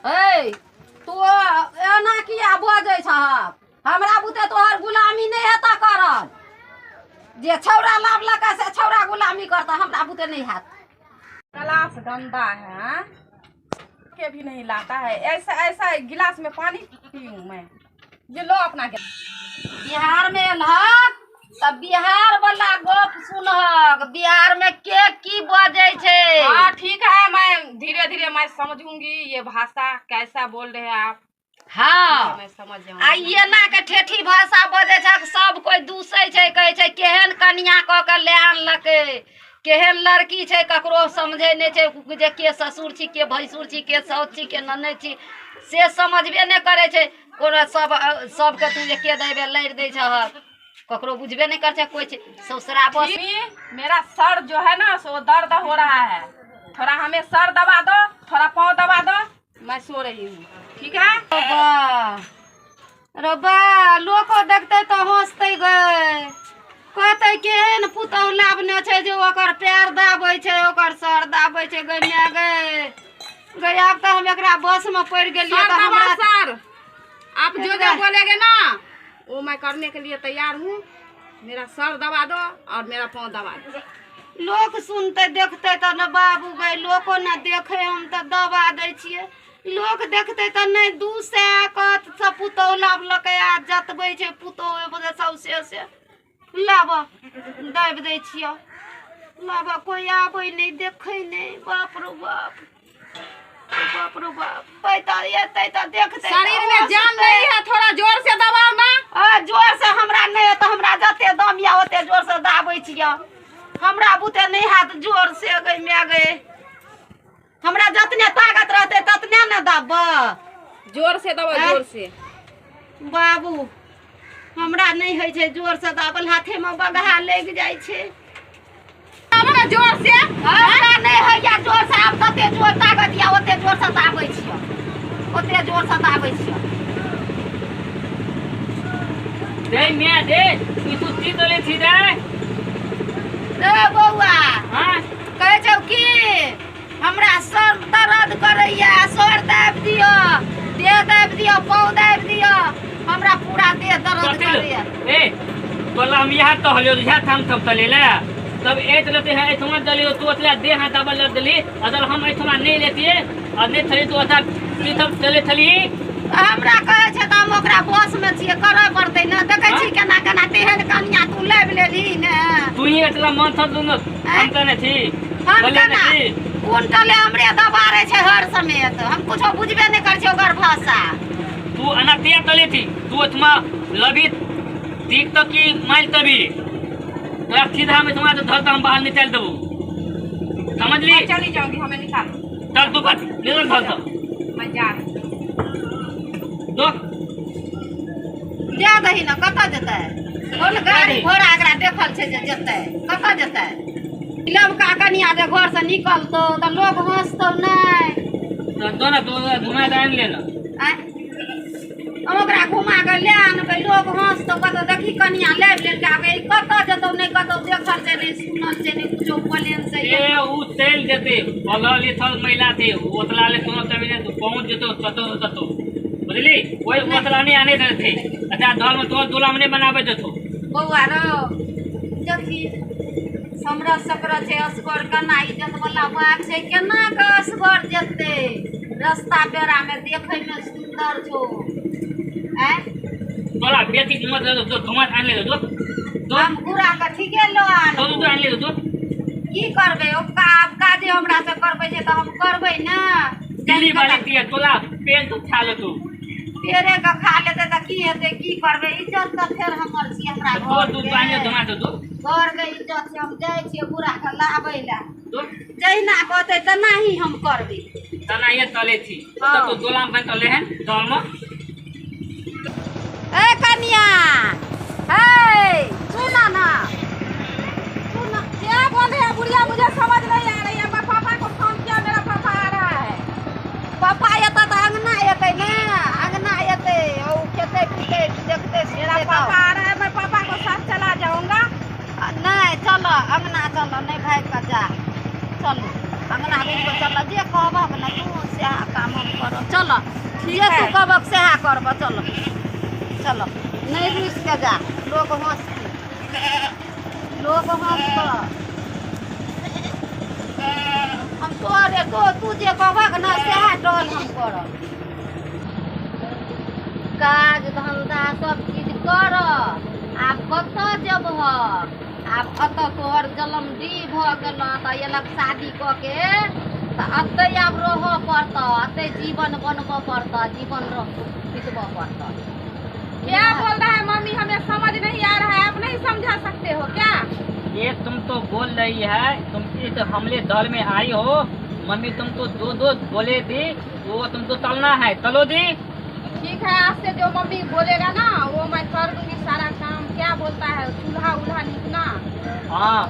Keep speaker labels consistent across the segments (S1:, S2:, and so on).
S1: हे तू एना किया बजै छहक? हमरा बुते तोहर गुलामी नहीं हेता करल। जे छौरा लाभलक से छौरा गुलामी करता, हमरा बुते नहीं हैत।
S2: गिलास गंदा है, के भी नहीं लाता है। ऐसा ऐसा गिलास में पानी पीऊं मैं? ये लो अपना
S1: बिहार में एलहक तब बिहार वाला गप सुनहक। बिहार में के की बजे छे।
S2: हाँ ठीक है, मैं धीरे धीरे मैं समझूंगी ये भाषा कैसा बोल रहे हैं आप।
S1: हाँ
S2: मैं समझ
S1: आइए ना के ठेठी भाषा बजे छक। सब कोई दूसै छे, कहे छे केहन कन्या क के ले आनलके, केहन लड़की छे, ककरो समझे नहीं छे जे के ससुर छी, के भैंसुर छी, के साउस छी, के ननद छी, से समझबे नहीं करे छे। कोनो सबके तू जे के देबे लड़ दे छहक, ककरो बुझबे नहीं कर छे। कोई ससुरा बस
S2: मेरा सर जो है ना सो दर्द हो रहा है, थोड़ा हमें सर दबा दो, थोड़ा पाँव दबा दो, मैं सो रही हूँ। ठीक है
S1: रब्बा लोग देखते तो हंसते गए, कहते केहन पुतौह लाभने छे जे ओकर पैर दाबे छे, ओकर सर दाबे छे। गइया गए अब तो हम एकरा बस में पड़ गेलिए। तो हमरा
S2: सर आप जो बोलेगे ना वो मैं करने के लिए तैयार हूँ। मेरा सर दबा दो और मेरा पाँव दबा दो।
S1: लोग सुनते देखते तो न बाबू गए, लोगो न देखे हम तो दबा दे छिए। लोग देखते तो नहीं दूसरे कत सब पुतौह लाभलक आ जतबे छे पुतौह सौसे से लाब दाबि दे छिए। लाब कोई आबे नहीं देखे नहीं। बाप रो बाप, बाप रो बाप। पैता ये तो देखते
S2: शरीर में जान नहीं है, थोड़ा जोर से दबाओ ना।
S1: जोर से हमरा नहीं तो हमरा जते दम या ओते जोर से दाबे छिए। हमरा बुते नहीं हाथ जोर से गई मैं गए। हमरा जतने ताकत रहते ततने न दाब।
S2: जोर से दबा, जोर से।
S1: बाबू हमरा नहीं है छे जोर से दाबल, हाथे में बगहा लग जाय छे।
S2: जोर से
S1: हमरा नहीं है या जोर से। आप तते जोर ताकत या ओते जोर से दाबे छिए, ओते जोर से दाबे छिए।
S3: दे मैं दे तू ती तले थी रे।
S1: रे बौआ
S3: हां
S1: कहे छौ की हमरा सर दर्द करैया, सर दाब दियो, देह दाब दियो, पाँव दाब दियो। हमरा पूरा देह दर्द करैया।
S3: ए तोला हम यहाँ तो हलियो यहाँ थम तले ले तब एत लेते हैं एथमा दलियो तू अतला देह हाथ दबल दली। अगर हम एथमा नहीं लेती और नहीं थली तो अता की तब चले थली।
S1: हमरा कहे छे त हम ओकरा बस में छिए, करे पड़ते न। देखे छी केना केना तेहन कन्या तू लेब लेली ने।
S3: तू ही एतला मन थक दून हम कने थी
S1: हम
S3: बोले
S1: केना
S3: नहीं
S1: कोन टले हमरे दबारे छे हर समय। तो हम कुछो बुझबे नहीं कर छे ओकर भाषा।
S3: तू अनतिया तले थी तू एथमा लबी ठीक तो की माइल तभी तो सीधा में तुम्हारा तो धर हम बाहर निकाल देबो। समझ ली?
S2: चली जाऊंगी, हमें निकाल
S3: चल तू बस निकल धर तो
S2: मैं जा रही।
S3: दो
S1: जा दही न कत जतै। कोन गाड़ी घोड़ा एकरा देखल छे जे जतै, कत जतै। लबका कनिया जे घर से निकलतो त लोग हंसतो नहीं।
S3: तो दोनों तो घुमा दान लेना।
S1: हम ओकरा घुमा के ले आनबै, लोग हंसतो कत देखी कनिया लेब लेल के आबै। कत जतौ नहीं कतौ देखल छे नहीं सुनल छे नहीं कुछो प्लेन से।
S3: ए उ चल जेते बगल लिथल महिला थे ओतला ले तुम कभी ने पहुंच जेतो ततो बुझली। कोई ओतला नहीं आने देते। अच्छा धर में तो दुल्हा ने बनावे देतो।
S1: बौआ रो देखी हमरा सकरा छे असगर कना इज्जत वाला बात छे। केना के असगर जते रास्ता पेरा में देखे में सुंदर छो।
S3: तोला बेटी मत दो घुमा आन ले दो
S1: हम पूरा का ठीके लो आन
S3: तो आन ले दो।
S1: की करबे ओका अब काजे हमरा से करबे जे त हम करबे ना।
S3: दिल्ली वाली तिया तोला पेन तो खा ले तू
S1: पेरे का खा लेते त की हेते, की करबे। इज्जत त फेर हमर छी, हमरा घर
S3: तू पानी जमा दे दो।
S1: घर के इज्जत से हम जाय छी पूरा का लाबै ला।
S3: दो
S1: जहिना कहते त नाही हम करबे।
S3: तना ये तले थी तो दुल्हा बन तले हैं दोनों।
S1: ए कन्या हे सुना ना, सुना
S2: क्या बोल रहे हैं बुढ़िया? मुझे समझ नहीं आ रही है। मैं पापा को फोन किया, मेरा पापा आ रहा है।
S1: पापा येता त अंगना येते ना, अंगना येते ओ खेते पीते देखते
S2: मेरा पापा आ रहा है, मैं पापा को साथ चला जाऊंगा।
S1: नहीं चलो अंगना चलो, नहीं भाग का जा चलो। अंगना घूम के चल जे कहबक ना तू से काम हम कर चल ये तू कहबक से करब चल चल नहीं रुस के जा लोग हंस हम तोरे तू जे कहबक ना से डल हम करब काज धंधा सब चीज कर आब कतऽ जेबह आब अतऽ तोहर जन्मदी भऽ गेल तऽ एलक शादी कऽ के तऽ अतै आब रहऽ पड़तऽ अतै जीवन बनबऽ पड़तऽ जीवन बितबऽ पड़तऽ।
S2: क्या बोल रहा है मम्मी, हमें समझ नहीं आ रहा है, आप नहीं समझा सकते हो क्या?
S3: ये तुम तो बोल रही है, तुम इस हमले दल में आई हो, मम्मी तुमको दो बोले दी, वो तुमको तलना है, तलो दी।
S2: ठीक है, आज से जो मम्मी बोलेगा ना वो मैं कर दूंगी सारा काम। क्या बोलता है चूल्हा उल्हा निकना?
S3: हाँ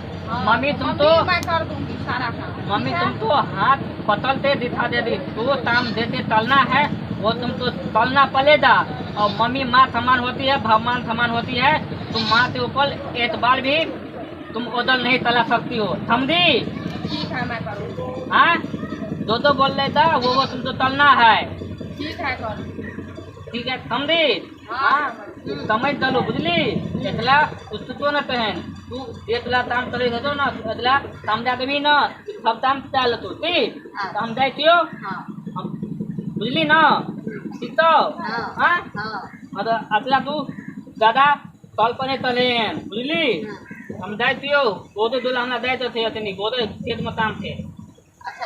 S3: मम्मी तुम तो
S2: मैं कर दूंगी सारा काम।
S3: मम्मी तुम तो हाथ पतलते दिखा दे दी, तो काम देते तलना है वो तुम तो तलना पड़ेगा। और मम्मी माँ समान होती है, भगवान समान होती है, तुम माँ के ऊपर एतबार भी तुम उधर नहीं तला सकती हो, समझी?
S2: ठीक है मैं करूँगी।
S3: हाँ दो बोल रहे था वो तुमको तलना है।
S2: ठीक है कर।
S3: ठीक है समझी?
S2: हाँ
S3: समझ चलो बुझली? एकला तो न पहन तू एकला काम करे तो ना एकला समझा देवी ना सब काम चाल तू ठीक समझाई थियो बुझली ना? ठीक तो हाँ मतलब अगला तू ज्यादा तल पने तलेन बुझली? समझाई थियो गोदे दुलाना दे तो थे अतनी गोदे खेत में काम थे।
S1: अच्छा